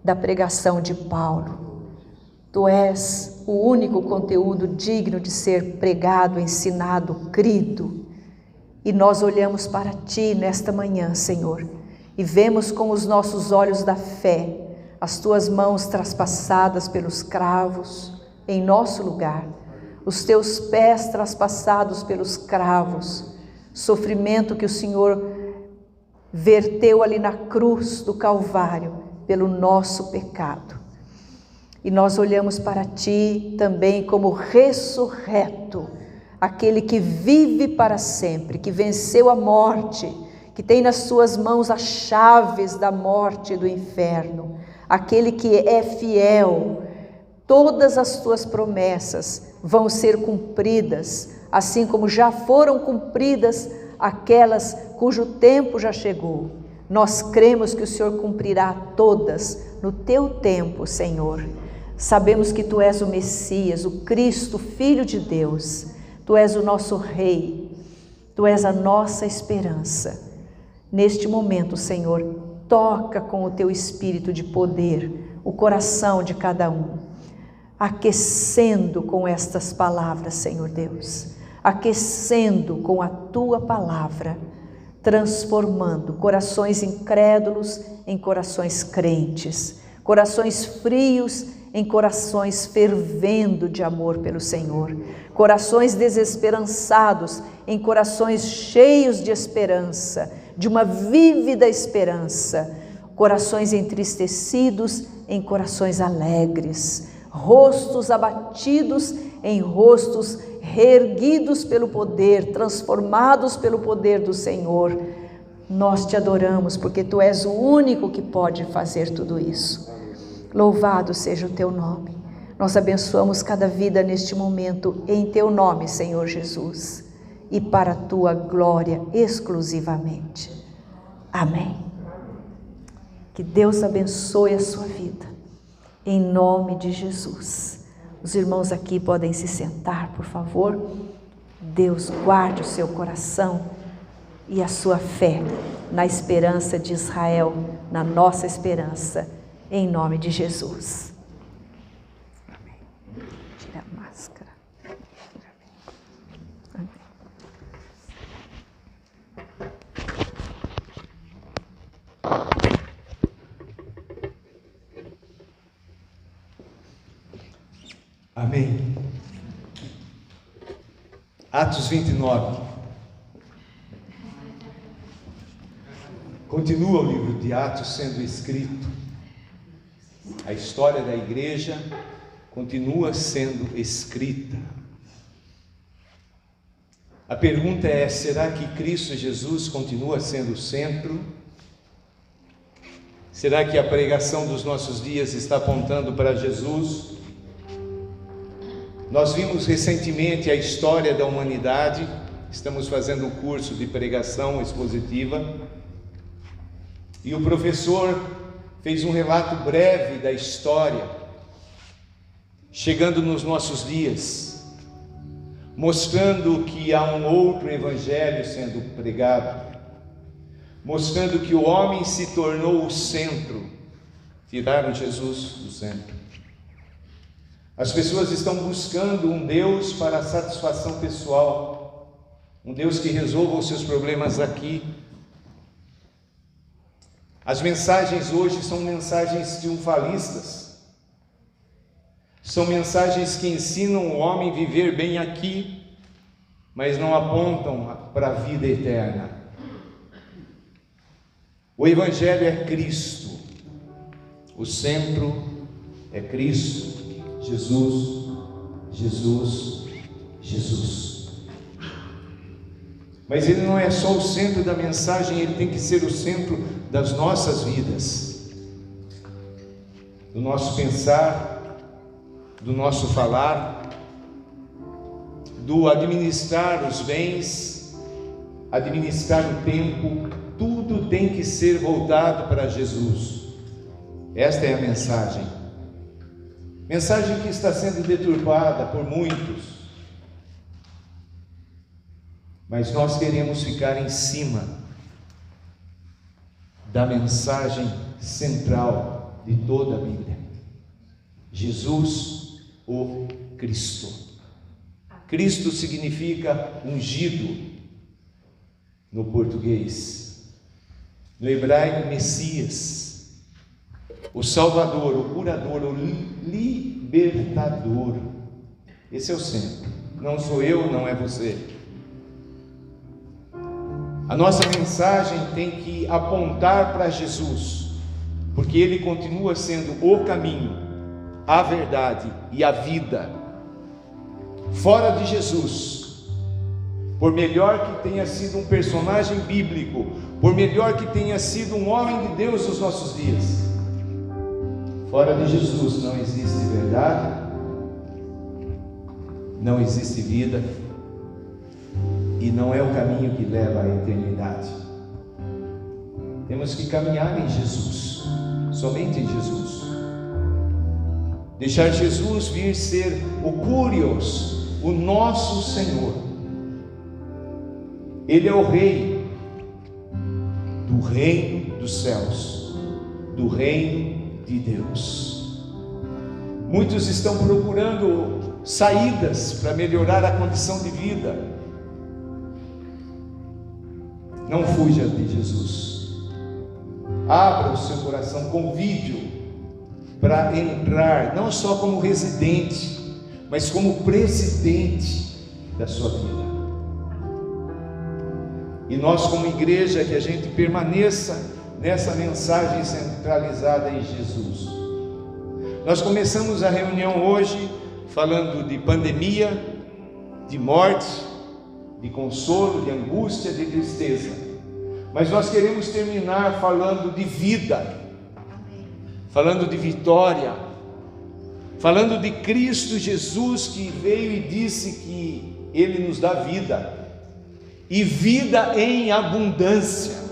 da pregação de Paulo. Tu és o único conteúdo digno de ser pregado, ensinado, crido. E nós olhamos para Ti nesta manhã, Senhor, e vemos com os nossos olhos da fé as Tuas mãos traspassadas pelos cravos em nosso lugar, os Teus pés traspassados pelos cravos, sofrimento que o Senhor verteu ali na cruz do Calvário pelo nosso pecado. E nós olhamos para Ti também como ressurreto, aquele que vive para sempre, que venceu a morte, que tem nas Suas mãos as chaves da morte e do inferno, aquele que é fiel. Todas as Tuas promessas vão ser cumpridas, assim como já foram cumpridas aquelas cujo tempo já chegou. Nós cremos que o Senhor cumprirá todas no teu tempo, Senhor. Sabemos que Tu és o Messias, o Cristo, Filho de Deus. Tu és o nosso Rei, Tu és a nossa esperança. Neste momento, Senhor, toca com o Teu Espírito de poder o coração de cada um, aquecendo com estas palavras, Senhor Deus, aquecendo com a Tua palavra, transformando corações incrédulos em corações crentes, corações frios em corações fervendo de amor pelo Senhor, corações desesperançados em corações cheios de esperança, de uma vívida esperança, corações entristecidos em corações alegres, rostos abatidos em rostos reerguidos pelo poder, transformados pelo poder do Senhor. Nós Te adoramos porque Tu és o único que pode fazer tudo isso. Louvado seja o Teu nome. Nós abençoamos cada vida neste momento em Teu nome, Senhor Jesus, e para a Tua glória exclusivamente. Amém. Que Deus abençoe a sua vida, em nome de Jesus. Os irmãos aqui podem se sentar, por favor. Deus guarde o seu coração e a sua fé na esperança de Israel, na nossa esperança, em nome de Jesus. Amém. Tira a máscara. Amém. Amém. Atos 29. Continua o livro de Atos sendo escrito. A história da igreja continua sendo escrita. A pergunta é: será que Cristo Jesus continua sendo o centro? Será que a pregação dos nossos dias está apontando para Jesus? Nós vimos recentemente a história da humanidade, estamos fazendo um curso de pregação expositiva, e o professor fez um relato breve da história, chegando nos nossos dias, mostrando que há um outro evangelho sendo pregado, mostrando que o homem se tornou o centro, tiraram Jesus do centro. As pessoas estão buscando um Deus para a satisfação pessoal, um Deus que resolva os seus problemas aqui. As mensagens hoje são mensagens triunfalistas, são mensagens que ensinam o homem a viver bem aqui, mas não apontam para a vida eterna. O Evangelho é Cristo, o centro é Cristo. Jesus, Jesus, Jesus. Mas Ele não é só o centro da mensagem, Ele tem que ser o centro das nossas vidas, do nosso pensar, do nosso falar, do administrar os bens, administrar o tempo. Tudo tem que ser voltado para Jesus. Esta é a mensagem. Mensagem que está sendo deturpada por muitos, mas nós queremos ficar em cima da mensagem central de toda a Bíblia: Jesus, o Cristo. Cristo significa ungido no português, no hebraico Messias, o Salvador, o curador, o libertador. Esse é o centro. Não sou eu, não é você. A nossa mensagem tem que apontar para Jesus, porque Ele continua sendo o caminho, a verdade e a vida. Fora de Jesus, por melhor que tenha sido um personagem bíblico, por melhor que tenha sido um homem de Deus nos nossos dias, fora de Jesus não existe verdade, não existe vida, e e não é o caminho que leva à eternidade. Temos que caminhar em Jesus, somente em Jesus. Deixar Jesus vir ser o Curios, o nosso Senhor. Ele é o Rei do reino dos céus, do reino de Deus. Muitos estão procurando saídas para melhorar a condição de vida. Não fuja de Jesus. Abra o seu coração, convide-o para entrar, não só como residente, mas como presidente da sua vida. E nós, como igreja, que a gente permaneça nessa mensagem centralizada em Jesus. Nós começamos a reunião hoje falando de pandemia, de morte, de consolo, de angústia, de tristeza. Mas nós queremos terminar falando de vida, falando de vitória, falando de Cristo Jesus, que veio e disse que Ele nos dá vida, e vida em abundância.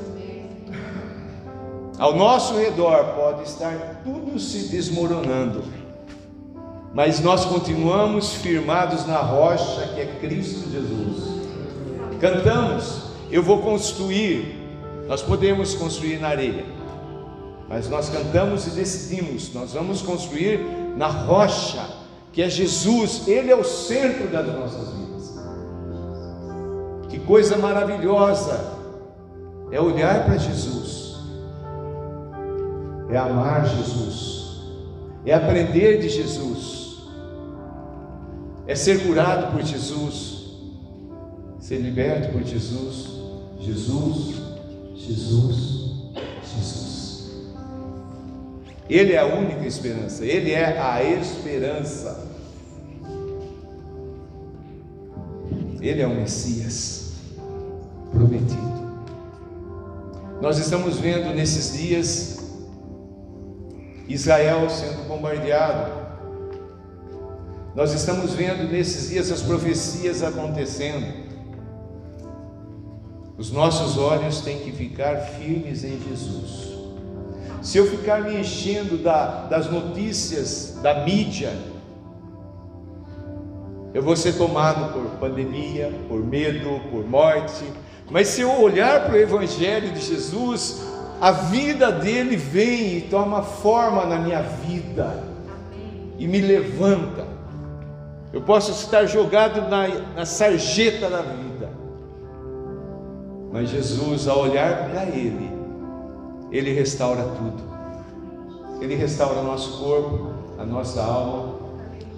Ao nosso redor pode estar tudo se desmoronando, mas nós continuamos firmados na rocha que é Cristo Jesus. Cantamos, eu vou construir. Nós podemos construir na areia, mas nós cantamos e decidimos, nós vamos construir na rocha que é Jesus. Ele é o centro das nossas vidas. Que coisa maravilhosa é olhar para Jesus, é amar Jesus, é aprender de Jesus, é ser curado por Jesus, ser liberto por Jesus. Jesus, Jesus, Jesus. Ele é a única esperança, Ele é a esperança. Ele é o Messias prometido. Nós estamos vendo nesses dias Israel sendo bombardeado. Nós estamos vendo nesses dias as profecias acontecendo. Os nossos olhos têm que ficar firmes em Jesus. Se eu ficar me enchendo das notícias da mídia, eu vou ser tomado por pandemia, por medo, por morte. Mas se eu olhar para o Evangelho de Jesus, a vida dele vem e toma forma na minha vida e me levanta. Eu posso estar jogado na sarjeta da vida, mas Jesus, ao olhar para Ele restaura tudo. Ele restaura o nosso corpo, a nossa alma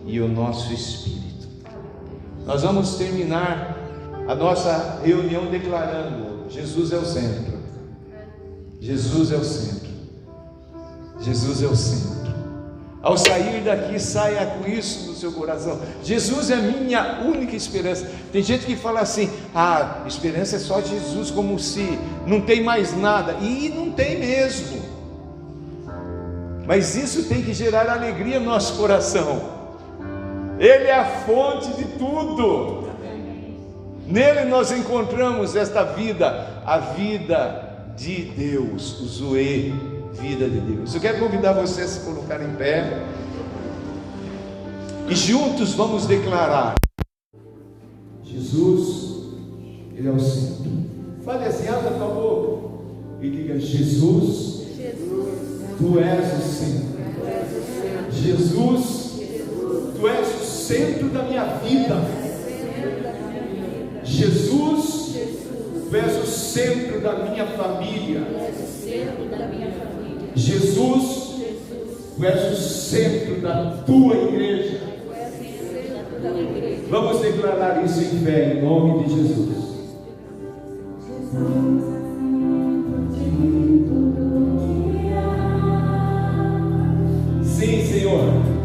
e o nosso espírito. Nós vamos terminar a nossa reunião declarando: Jesus é o centro. Jesus é o centro. Jesus é o centro. Ao sair daqui, saia com isso no seu coração: Jesus é a minha única esperança. Tem gente que fala assim: a esperança é só Jesus, como se não tem mais nada. E não tem mesmo. Mas isso tem que gerar alegria no nosso coração. Ele é a fonte de tudo. Nele nós encontramos esta vida, a vida de Deus, o Zoe, vida de Deus. Eu quero convidar você a se colocar em pé e juntos vamos declarar: Jesus, Ele é o centro. Fale assim, abra a tua boca e diga: Jesus, Tu és o centro. Jesus, Tu és o centro da minha vida. Jesus, Tu és o centro da minha família. Jesus, Tu és o centro da Tua igreja. Vamos declarar isso em fé, em nome de Jesus. Sim, Senhor.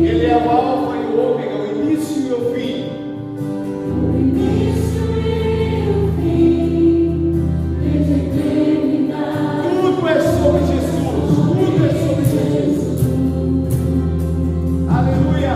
Ele é o alfa e o ômega, o início e o fim. Tudo é sobre Jesus. Tudo é sobre Jesus. Aleluia.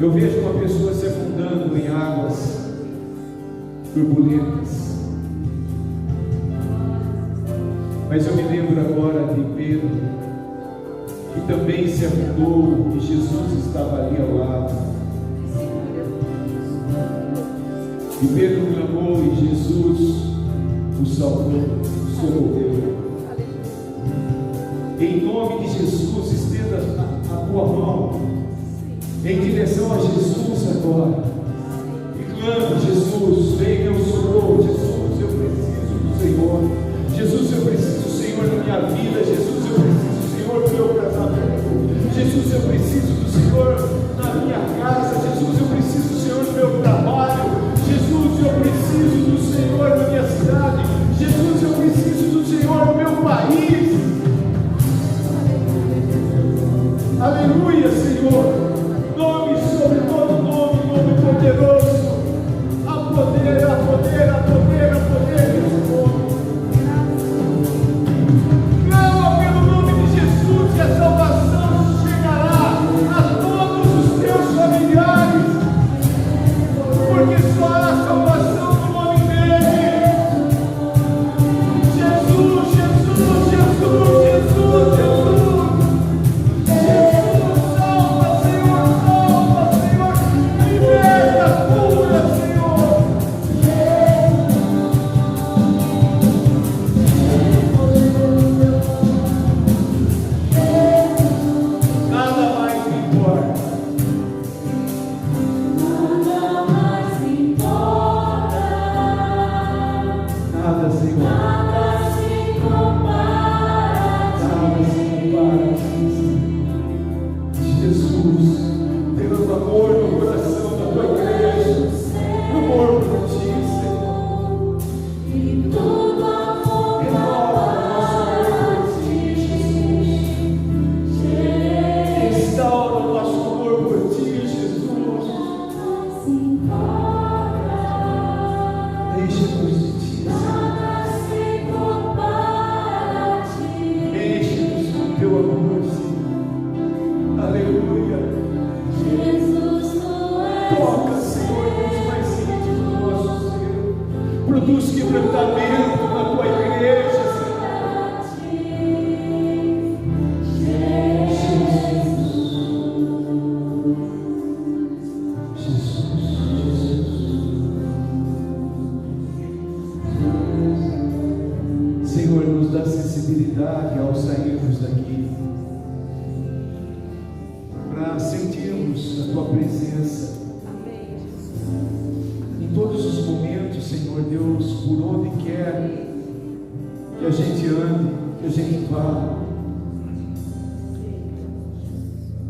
Eu vejo uma pessoa se afundando em águas turbulentas. Mas eu me lembro agora de Pedro, que também se afundou e Jesus estava ali ao lado. E Pedro clamou e Jesus o salvou, o socorreu. Em nome de Jesus, estenda a tua mão em direção a Jesus agora e clama: Jesus, vem meu socorro. Jesus, eu preciso do Senhor. Jesus, eu preciso, Senhor, da minha vida. Jesus, eu preciso, Senhor, do meu casamento. Jesus, eu preciso do Senhor na minha casa. Jesus, eu preciso, Senhor, do meu trabalho. Jesus, eu preciso do Senhor na minha cidade. Jesus, eu preciso do Senhor no meu país. Aleluia, Senhor. Nome sobre todo nome, nome poderoso. Há poder, há poder, há poder, há poder nesse nome. Clama pelo nome de Jesus e a salvação chegará a todos os teus familiares, porque só há salvação no nome dele. Jesus, Jesus, Jesus, Jesus, Jesus.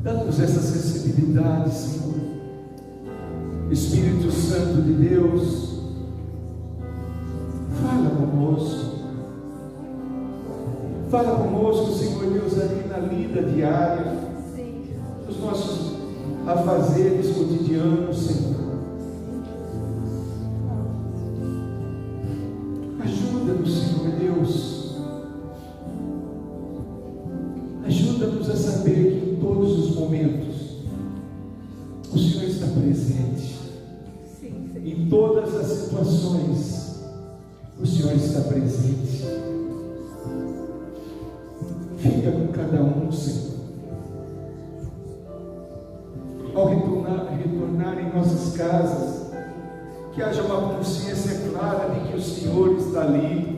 Dá-nos essa sensibilidade, Senhor. Espírito Santo de Deus, fala conosco. Fala conosco, Senhor Deus, ali na lida diária, nos nossos afazeres cotidianos, Senhor. Ajuda-nos, Senhor Deus. Ajuda-nos a saber que em todos os momentos o Senhor está presente. Em todas as situações o Senhor está presente. Fica com cada um, Senhor. Ao retornar em nossas casas, que haja uma consciência clara de que o Senhor está ali.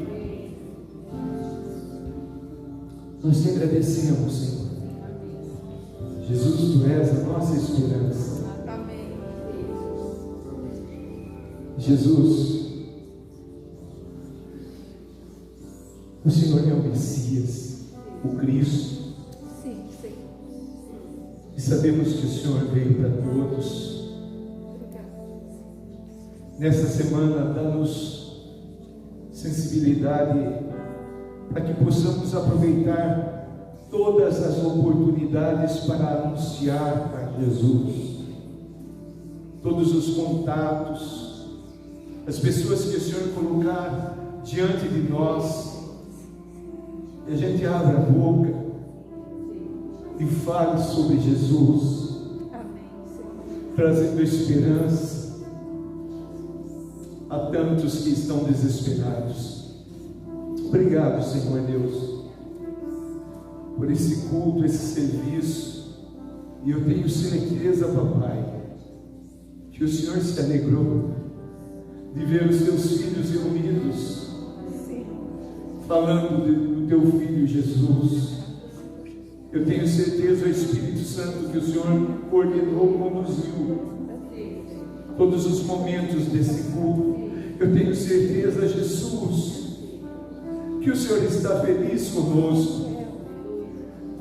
Nós te agradecemos, Senhor. Jesus, Tu és a nossa esperança. Amém. Jesus, o Senhor é o Messias, o Cristo. Sim, sim. E sabemos que o Senhor veio para todos. Nesta semana, dá-nos sensibilidade para que possamos aproveitar todas as oportunidades para anunciar a Jesus. Todos os contatos, as pessoas que o Senhor colocar diante de nós, e a gente abre a boca e fale sobre Jesus, trazendo esperança a tantos que estão desesperados. Obrigado, Senhor Deus, por esse culto, esse serviço. E eu tenho certeza, Papai, que o Senhor se alegrou de ver os teus filhos reunidos falando do teu Filho Jesus. Eu tenho certeza, o Espírito Santo, que o Senhor coordenou, conduziu todos os momentos desse culto. Eu tenho certeza, Jesus, que o Senhor está feliz conosco.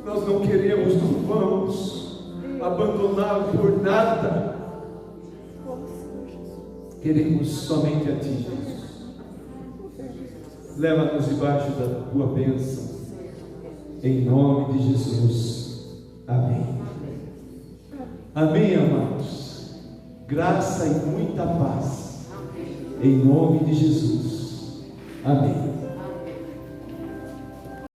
Nós não queremos, não vamos abandoná-lo por nada. Queremos somente a Ti, Jesus. Leva-nos debaixo da Tua bênção, em nome de Jesus. Amém. Amém, amados. Graça e muita paz, em nome de Jesus. Amém.